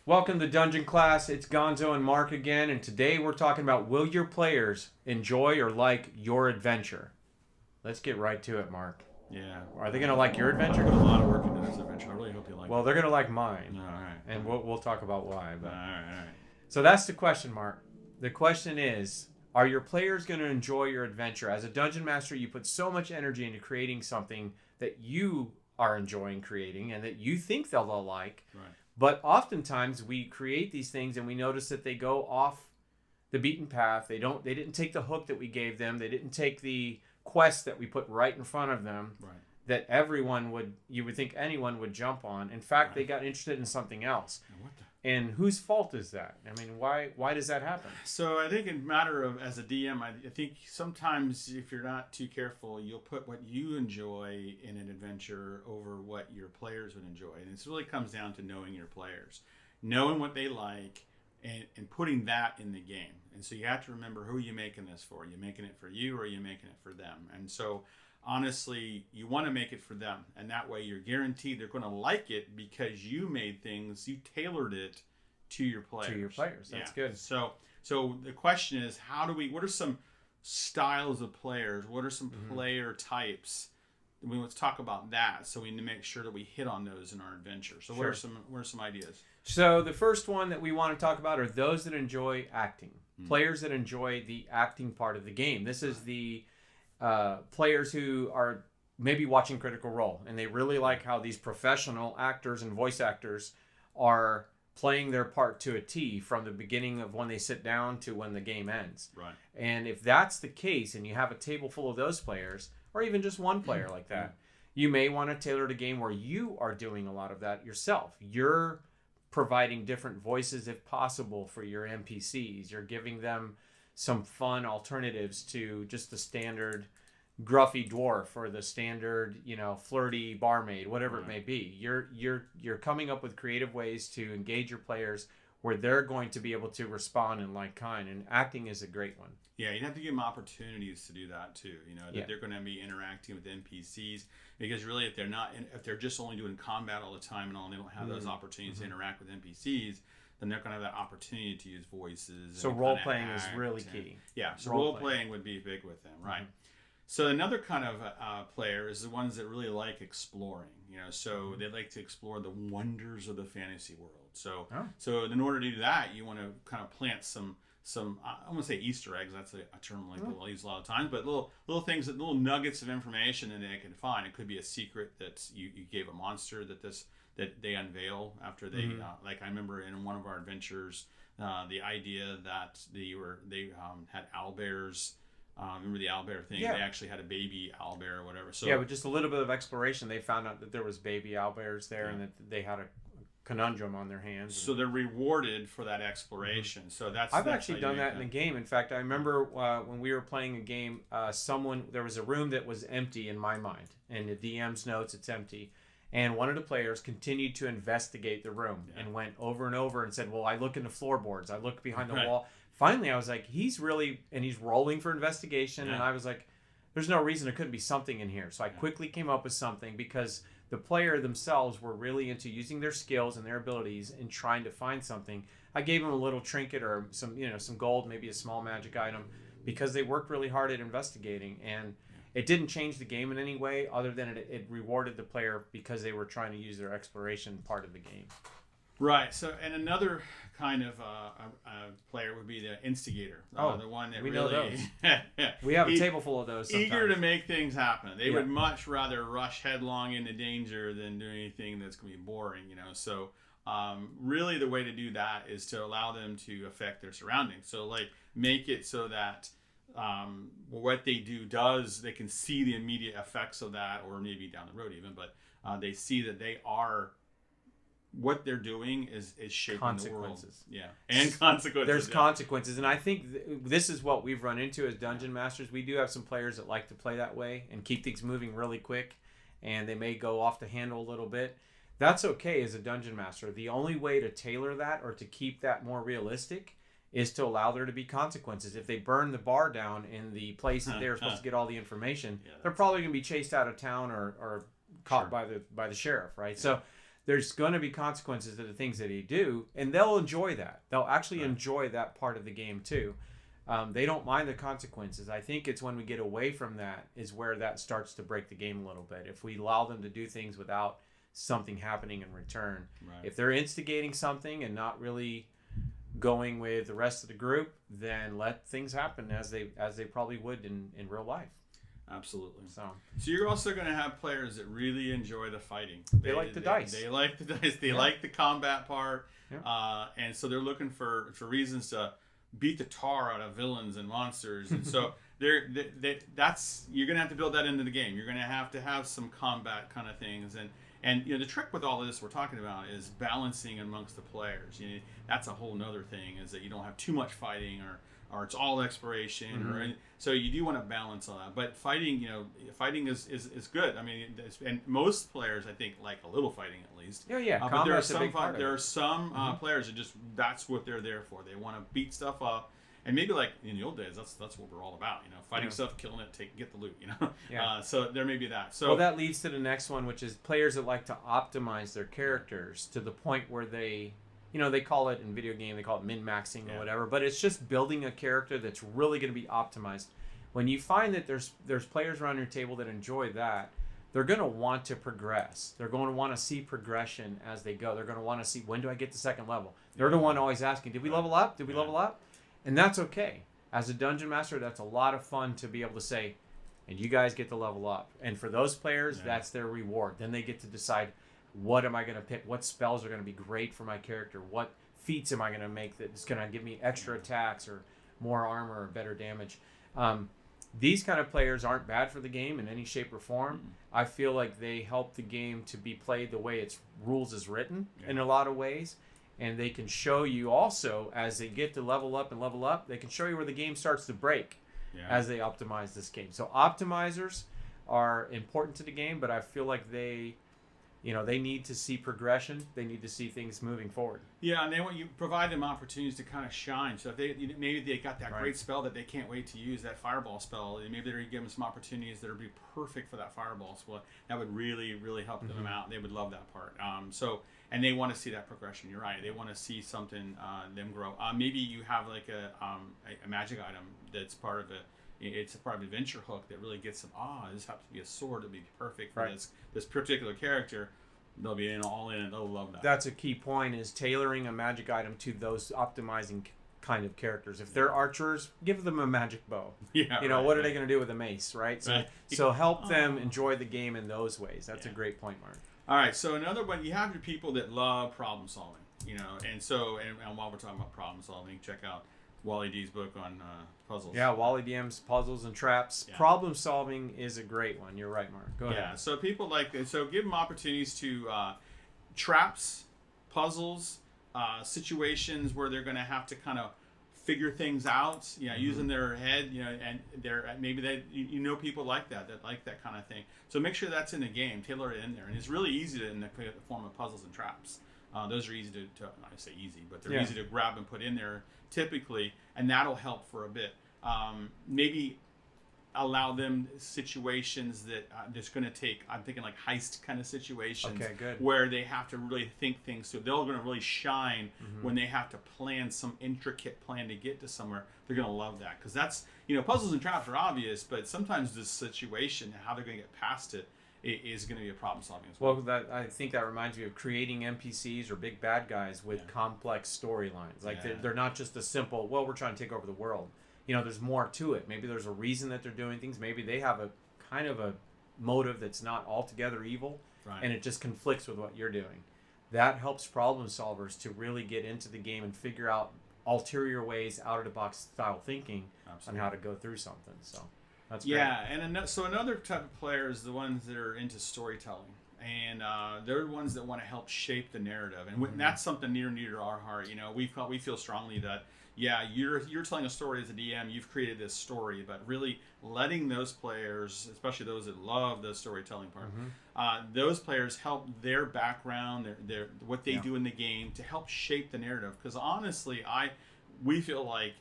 Welcome to Dungeon Class. It's Gonzo and Mark again, and today we're talking about will your players enjoy or like your adventure? Let's get right to it, Mark. Yeah. Are they going to like your I adventure? put a lot of work into this adventure. I really hope you like Well, it. they're going to like mine, All right. and we'll talk about why. All right. So that's the question, Mark. The question is, are your players going to enjoy your adventure? As a dungeon master, you put so much energy into creating something that you are enjoying creating and that you think they'll like. Right. But oftentimes we create these things and we notice that they go off the beaten path. They didn't take the hook that we gave them. They didn't take the quest that we put right in front of them. Right. That you would think anyone would jump on. In fact, They got interested in something else. And whose fault is that? I mean, why does that happen? So I think in matter of, as a DM, I think sometimes if you're not too careful, you'll put what you enjoy in an adventure over what your players would enjoy. And it really comes down to knowing your players, knowing what they like, and putting that in the game. And so you have to remember, who are you making this for? Are you making it for you, or are you making it for them? And so honestly, you want to make it for them, and that way you're guaranteed they're going to like it because you tailored it to your players. That's good. So the question is, what are some styles of players? What are some player types? Let's talk about that, so we need to make sure that we hit on those in our adventure. So Sure. what are some ideas? So the first one that we want to talk about are those that enjoy acting. Players that enjoy the acting part of the game. This is the players who are maybe watching Critical Role, and they really like how these professional actors and voice actors are playing their part to a T from the beginning of when they sit down to when the game ends. Right. And if that's the case, and you have a table full of those players, or even just one player like that, you may want to tailor a game where you are doing a lot of that yourself. You're providing different voices if possible for your NPCs. You're giving them some fun alternatives to just the standard gruffy dwarf or the standard, flirty barmaid, whatever it may be. You're coming up with creative ways to engage your players where they're going to be able to respond in like kind, and acting is a great one. Yeah, you have to give them opportunities to do that too. They're going to be interacting with NPCs, because really, if they're just only doing combat all the time and they don't have those opportunities to interact with NPCs, then they're going to have that opportunity to use voices. So role playing is really key. Yeah, so role playing would be big with them, right? So another kind of player is the ones that really like exploring. So they like to explore the wonders of the fantasy world. So in order to do that, you want to kind of plant some I want to say Easter eggs. That's a term like we'll use a lot of times, but little things, little nuggets of information that they can find. It could be a secret that you gave a monster that they unveil after they like I remember in one of our adventures, the idea that they had owlbears. Remember the owlbear thing? Yeah. They actually had a baby owlbear or whatever. So with just a little bit of exploration, they found out that there was baby owlbears there, and that they had a conundrum on their hands. So they're rewarded for that exploration. So I've actually done that in the game. In fact, I remember when we were playing a game, there was a room that was empty in my mind, and the DM's notes, it's empty. And one of the players continued to investigate the room and went over and over and said, well, I look in the floorboards, I look behind the wall. Finally, I was like, he's rolling for investigation. And I was like, there's no reason there couldn't be something in here. So I quickly came up with something, because the player themselves were really into using their skills and their abilities and trying to find something. I gave them a little trinket or some gold, maybe a small magic item, because they worked really hard at investigating. And it didn't change the game in any way other than it rewarded the player because they were trying to use their exploration part of the game. Right. So, and another kind of player would be the instigator. The one that we really know those. We have a table full of those. Sometimes. Eager to make things happen. They would much rather rush headlong into danger than do anything that's going to be boring. So really, the way to do that is to allow them to affect their surroundings. So, like, make it so that what they do they can see the immediate effects of that, or maybe down the road even, but they see that what they're doing is shaping the world. Yeah, and consequences. There's consequences, and I think this is what we've run into as dungeon masters. We do have some players that like to play that way and keep things moving really quick, and they may go off the handle a little bit. That's okay as a dungeon master. The only way to tailor that or to keep that more realistic is to allow there to be consequences. If they burn the bar down in the place that they're supposed to get all the information, they're probably going to be chased out of town or caught by the sheriff, right? So there's going to be consequences to the things that you do, and they'll enjoy that. They'll actually enjoy that part of the game too. They don't mind the consequences. I think it's when we get away from that is where that starts to break the game a little bit. If we allow them to do things without something happening in return. Right. If they're instigating something and not really going with the rest of the group, then let things happen as they probably would in real life. Absolutely. So you're also going to have players that really enjoy the fighting. They like the dice. They like the dice. They like the combat part. Yeah. And so they're looking for reasons to beat the tar out of villains and monsters. And so that's you're going to have to build that into the game. You're going to have some combat kind of things. And the trick with all of this we're talking about is balancing amongst the players. That's a whole nother thing, is that you don't have too much fighting or it's all exploration. So you do want to balance all that. But fighting is good. I mean, and most players, I think, like a little fighting at least. Yeah. But there are some players that just, that's what they're there for. They want to beat stuff up. And maybe like in the old days, that's what we're all about, fighting stuff, killing it, get the loot, So there may be that. So that leads to the next one, which is players that like to optimize their characters to the point where they call it in video game, they call it min-maxing or whatever, but it's just building a character that's really going to be optimized. When you find that there's players around your table that enjoy that, they're going to want to progress. They're going to want to see progression as they go. They're going to want to see, when do I get to second level? They're the one always asking, did we level up? Did we level up? And that's okay. As a dungeon master, that's a lot of fun to be able to say, and you guys get to level up. And for those players, that's their reward. Then they get to decide, what am I going to pick? What spells are going to be great for my character? What feats am I going to make that's going to give me extra attacks or more armor or better damage? These kind of players aren't bad for the game in any shape or form. I feel like they help the game to be played the way its rules is written in a lot of ways. And they can show you also, as they get to level up, they can show you where the game starts to break as they optimize this game. So optimizers are important to the game, but I feel like they need to see progression. They need to see things moving forward. Yeah, and you provide them opportunities to kind of shine. So if maybe they got that great spell that they can't wait to use, that fireball spell, and maybe they're give them some opportunities that would be perfect for that fireball spell. That would really, really help them out. They would love that part. And they want to see that progression. You're right. They want to see something them grow. Maybe you have like a magic item that's part of it. It's a part of an adventure hook that really gets them. This happens to be a sword. It'd be perfect for this particular character. They'll be all in, and they'll love that. That's a key point: is tailoring a magic item to those optimizing kind of characters. If they're archers, give them a magic bow. What are they going to do with a mace, right? So help them enjoy the game in those ways. That's a great point, Mark. All right, so another one, you have your people that love problem solving, and while we're talking about problem solving, check out Wally D's book on puzzles. Yeah, Wally DM's Puzzles and Traps. Yeah. Problem solving is a great one. You're right, Mark. Go ahead. Yeah, so people give them opportunities to traps, puzzles, situations where they're going to have to kind of figure things out, using their head, and maybe people like that kind of thing. So make sure that's in the game, tailor it in there, and it's really easy in the form of puzzles and traps. Those are easy to not to say easy, but they're easy to grab and put in there typically, and that'll help for a bit. Maybe allow them situations that that's going to take, I'm thinking like heist kind of situations, where they have to really think things through. They're going to really shine when they have to plan some intricate plan to get to somewhere. They're going to love that, because that's, puzzles and traps are obvious, but sometimes this situation, how they're going to get past it, is going to be a problem solving as well. I think that reminds me of creating NPCs or big bad guys with complex storylines. They're not just a simple, we're trying to take over the world. There's more to it. Maybe there's a reason that they're doing things. Maybe they have a kind of a motive that's not altogether evil, and it just conflicts with what you're doing. That helps problem solvers to really get into the game and figure out ulterior ways, out-of-the-box style thinking on how to go through something. So that's great. And so another type of player is the ones that are into storytelling. And they're the ones that want to help shape the narrative. And that's something near and dear to our heart. We feel strongly that, you're telling a story as a DM, you've created this story, but really letting those players, especially those that love the storytelling part, those players help their background, their what they do in the game to help shape the narrative. Because honestly, we feel like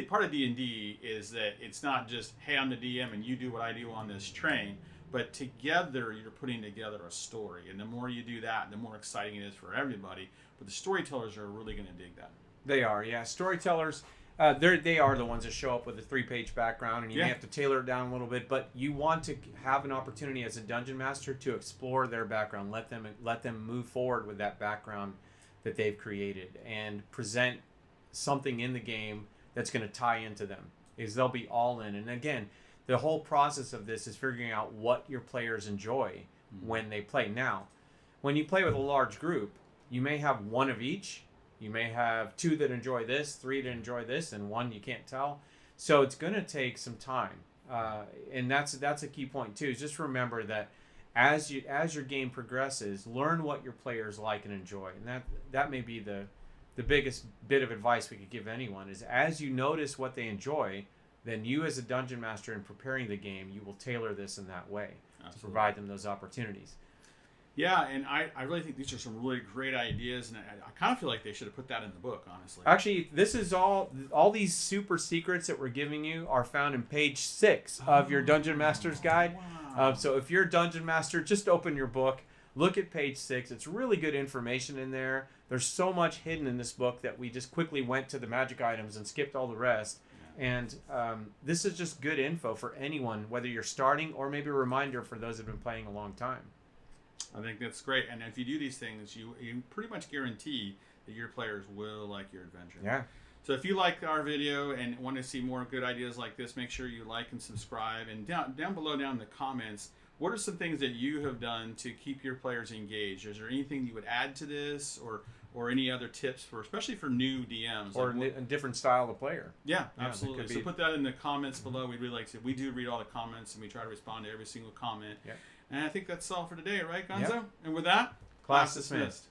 part of D&D is that it's not just, hey, I'm the DM and you do what I do on this train, but together you're putting together a story. And the more you do that, the more exciting it is for everybody. But the storytellers are really going to dig that. They are, yeah. Storytellers, they are the ones that show up with a 3-page background, and you may have to tailor it down a little bit, but you want to have an opportunity as a dungeon master to explore their background, let them move forward with that background that they've created, and present something in the game that's going to tie into them, because they'll be all in. And again, the whole process of this is figuring out what your players enjoy when they play. Now, when you play with a large group, you may have one of each. You may have 2 that enjoy this, 3 that enjoy this, and 1 you can't tell. So it's going to take some time, and that's a key point too. Is just remember that as your game progresses, learn what your players like and enjoy, and that may be the biggest bit of advice we could give anyone. Is as you notice what they enjoy, then you as a dungeon master in preparing the game, you will tailor this in that way to provide them those opportunities. Yeah, and I really think these are some really great ideas, and I kind of feel like they should have put that in the book, honestly. Actually, this is all these super secrets that we're giving you are found in page 6 of your Dungeon Master's Guide. Wow. So if you're a Dungeon Master, just open your book, look at page 6. It's really good information in there. There's so much hidden in this book that we just quickly went to the magic items and skipped all the rest. And this is just good info for anyone, whether you're starting or maybe a reminder for those that have been playing a long time. I think that's great. And if you do these things, you pretty much guarantee that your players will like your adventure. Yeah. So if you like our video and want to see more good ideas like this, make sure you like and subscribe. And down below, down in the comments, what are some things that you have done to keep your players engaged? Is there anything you would add to this, or any other tips especially for new DMs? Or a different style of player. Yeah, absolutely. So put that in the comments below. We'd really like to. We do read all the comments, and we try to respond to every single comment. Yeah. And I think that's all for today, right, Gonzo? Yep. And with that, Class dismissed.